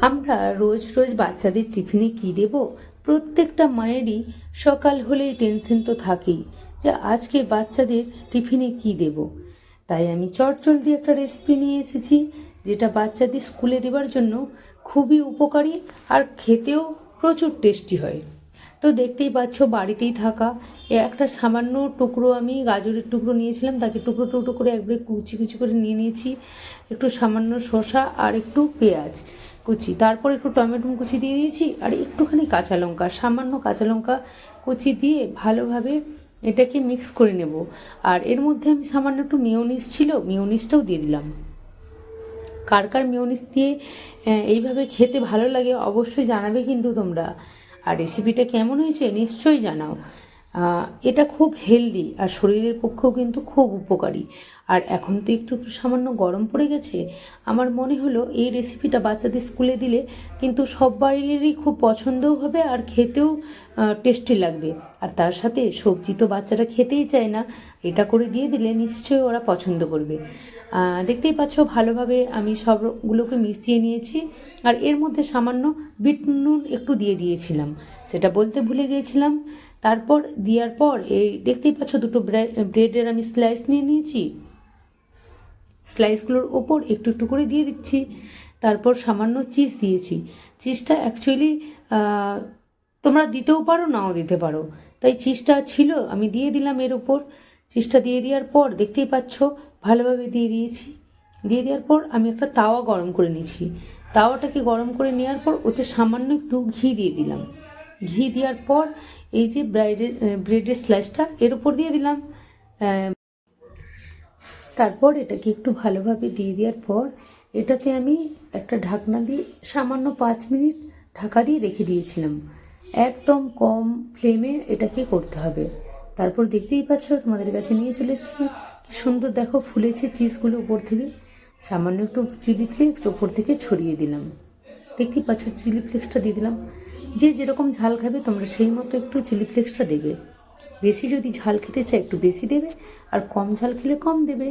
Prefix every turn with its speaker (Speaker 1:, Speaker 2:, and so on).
Speaker 1: আমরা রোজ রোজ বাচ্চাদের টিফিনে কী দেব, প্রত্যেকটা মায়েরই সকাল হলেই টেনশন তো থাকেই যে আজকে বাচ্চাদের টিফিনে কী দেব। তাই আমি চটজলদি একটা রেসিপি নিয়ে এসেছি, যেটা বাচ্চাদের স্কুলে দেওয়ার জন্য খুবই উপকারী আর খেতেও প্রচুর টেস্টি হয়। তো দেখতেই পাচ্ছ বাড়িতেই থাকা একটা সামান্য টুকরো, আমি গাজরের টুকরো নিয়েছিলাম, তাকে টুকরো টুকরো করে একবারে কুচি কুচি করে নিয়ে নিয়েছি। একটু সামান্য শসা আর একটু পেঁয়াজ কুচি, তারপর একটু টমেটো কুচি দিয়ে দিয়েছি, আর একটুখানি কাঁচা লঙ্কা, সামান্য কাঁচা লঙ্কা কুচি দিয়ে ভালোভাবে এটাকে মিক্স করে নেব। আর এর মধ্যে আমি সামান্য একটু মেয়োনিজ ছিল, মেয়োনিজটাও দিয়ে দিলাম। কার কার মেয়োনিজ দিয়ে এইভাবে খেতে ভালো লাগে অবশ্যই জানাবে কিন্তু তোমরা। আর রেসিপিটা কেমন হয়েছে নিশ্চয়ই জানাও। এটা খুব হেলদি আর শরীরের পক্ষেও কিন্তু খুব উপকারী। আর এখন তো একটু একটু সামান্য গরম পড়ে গেছে, আমার মনে হলো এই রেসিপিটা বাচ্চাদের স্কুলে দিলে কিন্তু সবারই খুব পছন্দও হবে আর খেতেও টেস্টি লাগবে। আর তার সাথে সবজি তো বাচ্চারা খেতেই চায় না, এটা করে দিয়ে দিলে নিশ্চয়ই ওরা পছন্দ করবে। দেখতেই পাচ্ছ ভালোভাবে আমি সবগুলোকে মিশিয়ে নিয়েছি। আর এর মধ্যে সামান্য বিট নুন একটু দিয়ে দিয়েছিলাম, সেটা বলতে ভুলে গিয়েছিলাম। তারপর দেওয়ার পর এই দেখতেই পাচ্ছ দুটো ব্রেডের আমি স্লাইস নিয়ে নিয়েছি, স্লাইসগুলোর ওপর একটু একটু করে দিয়ে দিচ্ছি। তারপর সামান্য চিজ দিয়েছি। চিজটা অ্যাকচুয়ালি তোমরা দিতেও পারো নাও দিতে পারো, তাই চিজটা ছিল আমি দিয়ে দিলাম এর ওপর। চিজটা দিয়ে দেওয়ার পর দেখতেই পাচ্ছ ভালোভাবে দিয়ে দিয়েছি। দিয়ে দেওয়ার পর আমি একটা তাওয়া গরম করে নিয়েছি। তাওয়াটাকে গরম করে নেওয়ার পর ওতে সামান্য একটু ঘি দিয়ে দিলাম। ঘি দেওয়ার পর এই যে ব্রেডের স্লাইসটা এর উপর দিয়ে দিলাম। তারপর এটাকে একটু ভালোভাবে দিয়ে দেওয়ার পর এটাতে আমি একটা ঢাকনা দিয়ে সামান্য 5 মিনিট ঢাকা দিয়ে রেখে দিয়েছিলাম। একদম কম ফ্লেমে এটাকে করতে হবে। তারপর দেখতেই পাচ্ছ তোমাদের কাছে নিয়ে চলে এসেছি, কি সুন্দর দেখো ফুলেছে চিজগুলো উপর থেকে। সামান্য একটু চিলি ফ্লেক্স ওপর থেকে ছড়িয়ে দিলাম। দেখতেই পাচ্ছ চিলি ফ্লেক্সটা দিয়ে দিলাম। যে যেরকম ঝাল খাবে তোমরা সেই মতো একটু চিলি ফ্লেক্সটা দেবে। বেশি যদি ঝাল খেতে চায় একটু বেশি দেবে, আর কম ঝাল খেলে কম দেবে।